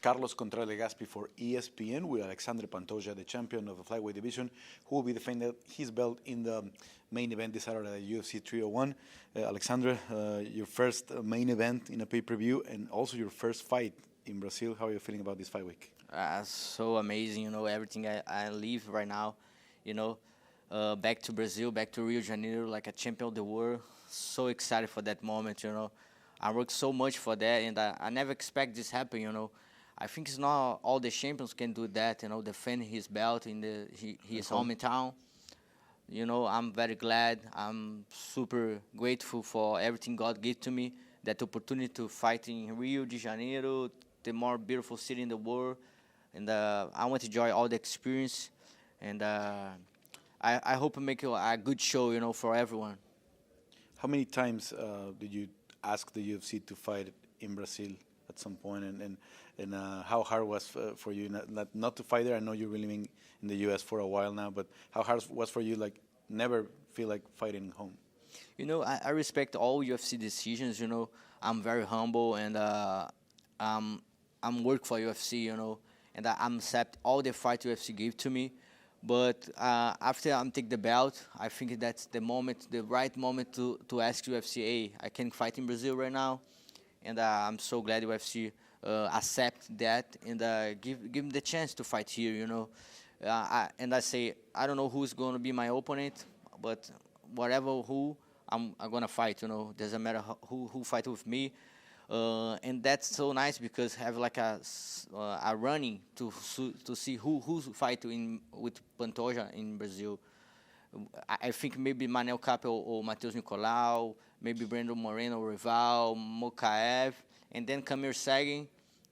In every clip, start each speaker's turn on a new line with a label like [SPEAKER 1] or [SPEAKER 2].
[SPEAKER 1] Carlos Contreras Legaspi for ESPN with Alexandre Pantoja, the champion of the flyweight division, who will be defending his belt in the main event this Saturday at UFC 301. Alexandre, your first main event in a pay-per-view and also your first fight in Brazil. How are you feeling about this fight week?
[SPEAKER 2] So amazing, everything I live right now, back to Brazil, back to Rio de Janeiro, like a champion of the world. So excited for that moment, I worked so much for that, and I never expect this happen, I think it's not all the champions can do that, defend his belt in his hometown. I'm very glad. I'm super grateful for everything God gave to me, that opportunity to fight in Rio de Janeiro, the more beautiful city in the world. And I want to enjoy all the experience. And I hope to make a good show, for everyone.
[SPEAKER 1] How many times did you ask the UFC to fight in Brazil at some point? And how hard was for you not to fight there? I know you're living in the US for a while now, but how hard was for you, like, never feel like fighting home?
[SPEAKER 2] I respect all UFC decisions, I'm very humble, and I'm work for UFC, and I accept all the fight UFC gave to me. But after I'm take the belt, I think that's the moment, the right moment to ask UFC, hey, I can fight in Brazil right now, and I'm so glad UFC accept that and give me the chance to fight here, and I say I don't know who's going to be my opponent, but whatever who I'm gonna fight, doesn't matter who fight with me. And that's so nice because have like a running to see who's fighting with Pantoja in Brazil. I think maybe Manel Capel or Matheus Nicolau, maybe Brandon Moreno, Rival, Mokaev, and then Kamir Erceg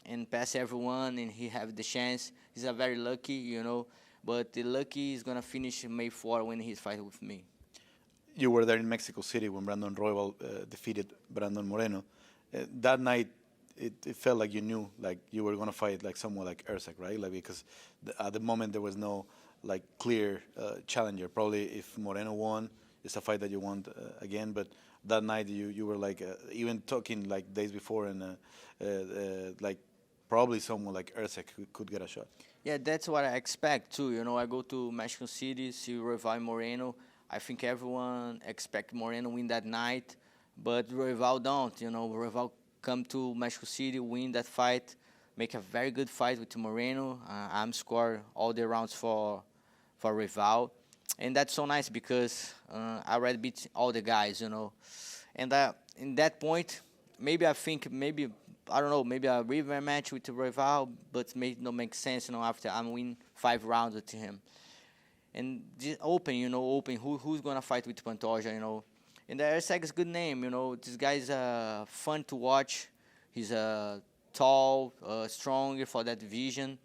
[SPEAKER 2] and pass everyone, and he have the chance. He's a very lucky, but the lucky is gonna finish May 4 when he's fighting with me.
[SPEAKER 1] You were there in Mexico City when Brandon Royval defeated Brandon Moreno. That night, it felt like you knew, like you were gonna fight like someone like Erceg, right? Like because at the moment there was no like clear challenger. Probably if Moreno won, it's a fight that you want again. But that night you were like even talking like days before, and like probably someone like Erceg could get a shot.
[SPEAKER 2] Yeah, that's what I expect too. I go to Mexico City, see Rival Moreno. I think everyone expect Moreno win that night. But Rival don't, Rival come to Mexico City, win that fight, make a very good fight with Moreno. I'm score all the rounds for Rival. And that's so nice because I already beat all the guys, And in that point, maybe I think, I don't know, maybe a rematch with Rival, but may not make sense, after I win 5 rounds with him. And open, open, who's going to fight with Pantoja, And the Erceg is a good name, This guy's fun to watch. He's tall, strong for that division.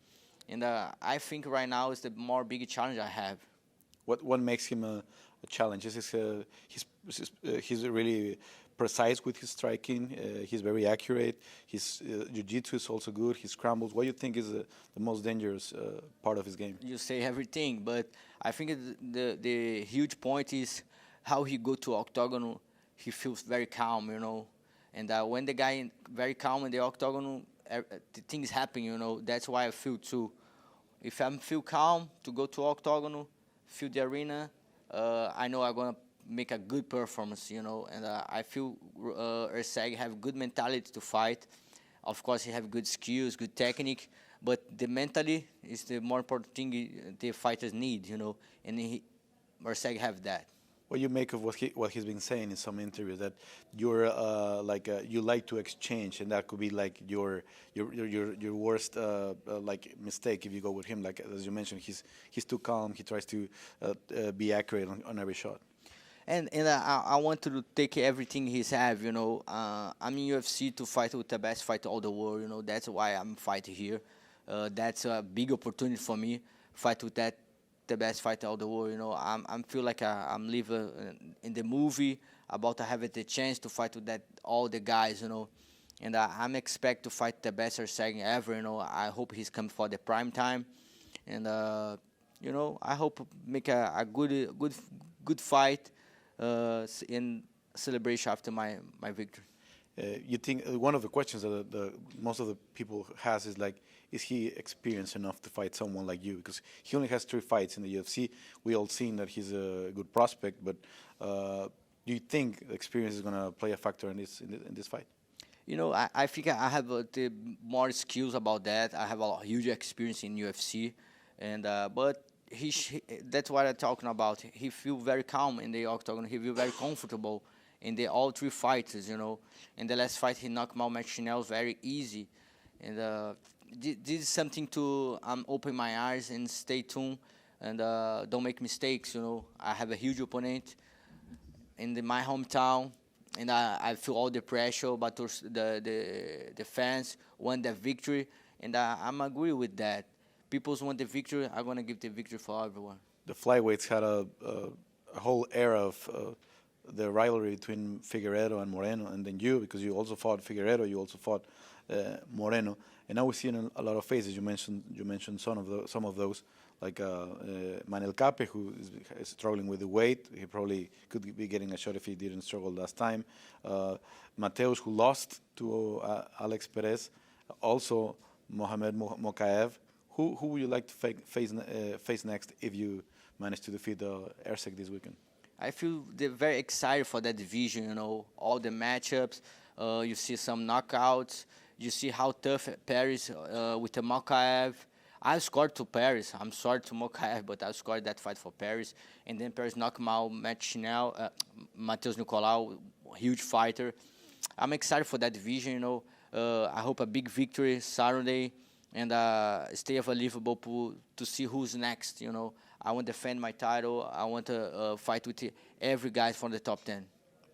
[SPEAKER 2] And I think right now is the more big challenge I have.
[SPEAKER 1] What makes him a challenge? He's really precise with his striking. He's very accurate. His jiu-jitsu is also good. His scrambles. What do you think is the most dangerous part of his game?
[SPEAKER 2] You say everything, but I think the huge point is how he go to octagon. He feels very calm, And when the guy very calm in the octagon, the things happen, That's why I feel too. If I feel calm to go to octagon, feel the arena, I know I'm gonna make a good performance, And I feel Erceg have good mentality to fight. Of course, he have good skills, good technique, but the mentally is the more important thing the fighters need, And Erceg have that.
[SPEAKER 1] What you make of what he's been saying in some interviews, that you're you like to exchange, and that could be like your worst like mistake if you go with him. Like as you mentioned, he's too calm. He tries to be accurate on every shot.
[SPEAKER 2] And I want to take everything he's have. I'm in UFC to fight with the best fighter all the world. That's why I'm fighting here. That's a big opportunity for me. Fight with the best fighter of the world, I feel like I'm living in the movie about to have the chance to fight with all the guys, And I'm expect to fight the best Erceg ever, I hope he's coming for the prime time, and I hope make a good fight in celebration after my victory.
[SPEAKER 1] You think one of the questions that most of the people has is like, is he experienced enough to fight someone like you? Because he only has 3 fights in the UFC. We all seen that he's a good prospect, but do you think experience is going to play a factor in this fight?
[SPEAKER 2] You know, I think I have the more skills about that. I have a huge experience in UFC, and but that's what I'm talking about. He feel very calm in the octagon. He feel very comfortable in the all 3 fights. You know, in the last fight he knocked out Chanel very easy, and this is something to open my eyes and stay tuned and don't make mistakes. You know, I have a huge opponent in my hometown, and I feel all the pressure, but the fans want the victory, and I'm agree with that. People want the victory. I'm gonna give the victory for everyone.
[SPEAKER 1] The flyweights had a whole era of the rivalry between Figueiredo and Moreno, and then you, because you also fought Figueiredo, you also fought Moreno, and now we're seeing a lot of faces. You mentioned some of those, like Manel Cape, who is struggling with the weight. He probably could be getting a shot if he didn't struggle last time. Mateus, who lost to Alex Perez. Also, Mohamed Mokaev. Who would you like to face next if you manage to defeat Erceg this weekend?
[SPEAKER 2] I feel they're very excited for that division. You know, all the matchups. You see some knockouts. You see how tough Paris with the Mokaev. I scored to Paris. I'm sorry to Mokaev, but I scored that fight for Paris. And then Paris knocked out Matheus Nicolau, huge fighter. I'm excited for that division, you know. I hope a big victory Saturday and stay available to see who's next, you know. I want to defend my title. I want to fight with every guy from the top 10.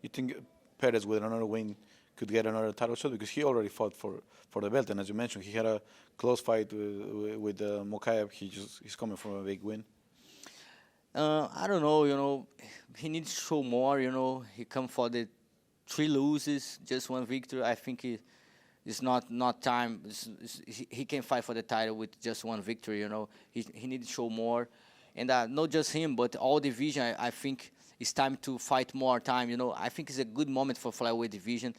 [SPEAKER 1] You think Perez, with another win, could get another title shot? Because he already fought for the belt, and as you mentioned, he had a close fight with Mokaev. He's coming from a big win.
[SPEAKER 2] I don't know, you know. He needs to show more, you know. He come for the 3 losses, just 1 victory. I think it's not time. He can fight for the title with just 1 victory, you know. He needs to show more. And not just him, but all division, I think it's time to fight more time, you know. I think it's a good moment for flyweight division.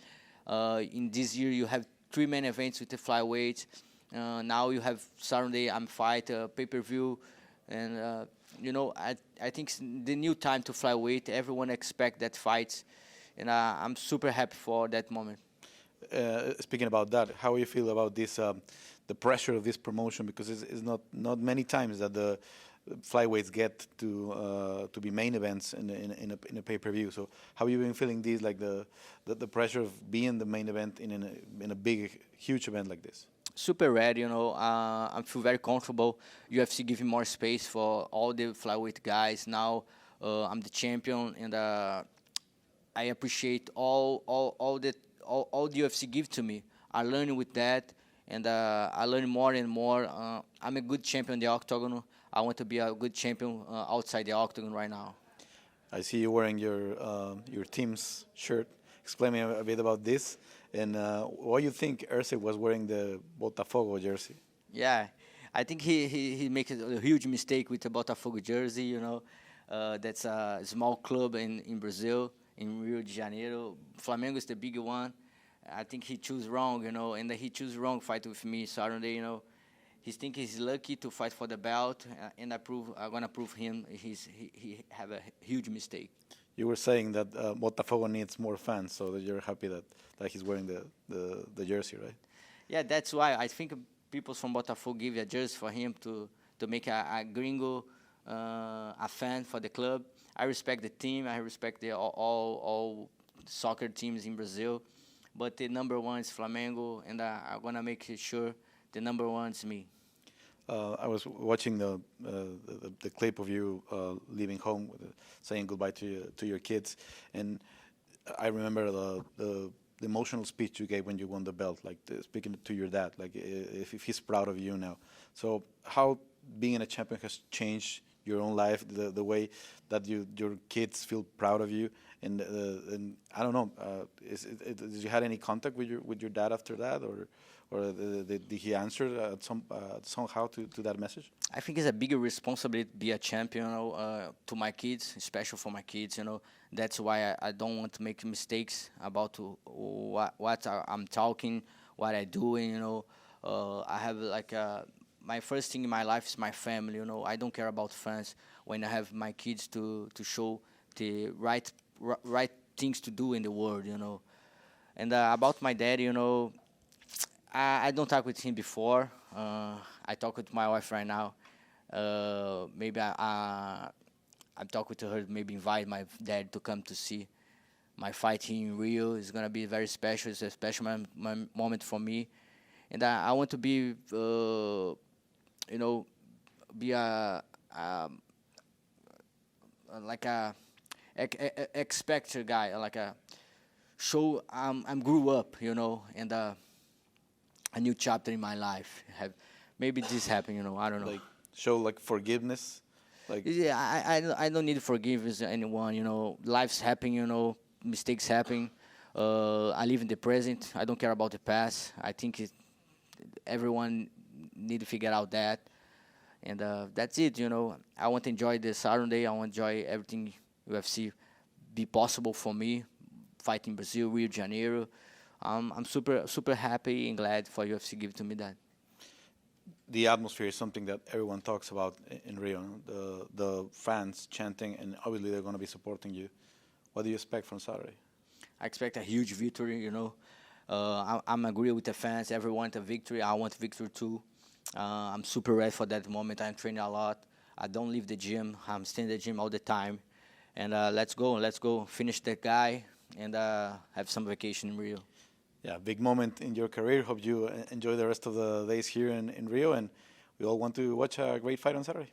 [SPEAKER 2] In this year, you have 3 main events with the flyweight. Now you have Saturday, fight, pay-per-view. And, you know, I think it's the new time to flyweight. Everyone expects that fights. And I'm super happy for that moment.
[SPEAKER 1] Speaking about that, how do you feel about this, the pressure of this promotion? Because it's not many times that the flyweights get to be main events in a pay-per-view. So how have you been feeling these, like the pressure of being the main event in a big, huge event like this?
[SPEAKER 2] Super ready, you know. I feel very comfortable. UFC giving more space for all the flyweight guys. Now I'm the champion, and I appreciate all the UFC give to me. I learn with that, and I learn more and more. I'm a good champion in the octagon. I want to be a good champion outside the octagon right now.
[SPEAKER 1] I see you wearing your team's shirt. Explain me a bit about this, and why you think Erceg was wearing the Botafogo jersey?
[SPEAKER 2] Yeah, I think he makes a huge mistake with the Botafogo jersey. You know, that's a small club in Brazil, in Rio de Janeiro. Flamengo is the big one. I think he chose wrong, you know, and he chose wrong fight with me Saturday, you know. He think he's lucky to fight for the belt, and I'm gonna prove him he have a huge mistake.
[SPEAKER 1] You were saying that Botafogo needs more fans, so that you're happy that he's wearing the jersey, right?
[SPEAKER 2] Yeah, that's why I think people from Botafogo give a jersey for him to make a gringo a fan for the club. I respect the team. I respect all soccer teams in Brazil, but the number 1 is Flamengo, and I'm gonna make sure the number 1 is me.
[SPEAKER 1] I was watching the clip of you leaving home, saying goodbye to your kids, and I remember the emotional speech you gave when you won the belt, like speaking to your dad, like if he's proud of you now. So how being a champion has changed your own life, the way that your kids feel proud of you, and I don't know, did you had any contact with your dad after that, or did he answer somehow to that message?
[SPEAKER 2] I think it's a bigger responsibility to be a champion, to my kids, especially for my kids. That's why I don't want to make mistakes about what I'm talking, what I doing. I have my first thing in my life is my family. I don't care about fans. When I have my kids to show the right things to do in the world. And about my dad, I don't talk with him before. I talk with my wife right now. Maybe I'm talking to her. Maybe invite my dad to come to see my fight here in Rio. It's gonna be very special. It's a special moment for me, and I want to be, be like a expecter guy, like a show I'm grew up, and a new chapter in my life. Maybe this happened, I don't know.
[SPEAKER 1] Like show like forgiveness, like
[SPEAKER 2] yeah, I don't need forgiveness to anyone. Life's happening, mistakes happen. I live in the present. I don't care about the past. I think everyone need to figure out that, and that's it. I want to enjoy the Saturday. I want to enjoy everything UFC be possible for me. Fight in Brazil, Rio de Janeiro. I'm super happy and glad for UFC give to me that.
[SPEAKER 1] the atmosphere is something that everyone talks about in Rio. The fans chanting, and obviously they're going to be supporting you. What do you expect from Saturday?
[SPEAKER 2] I expect a huge victory. I'm agree with the fans. Everyone wants a victory. I want victory too. I'm super ready for that moment. I'm training a lot. I don't leave the gym. I'm staying in the gym all the time. And let's go. Finish that guy and have some vacation in Rio.
[SPEAKER 1] Yeah, big moment in your career. Hope you enjoy the rest of the days here in Rio. And we all want to watch a great fight on Saturday.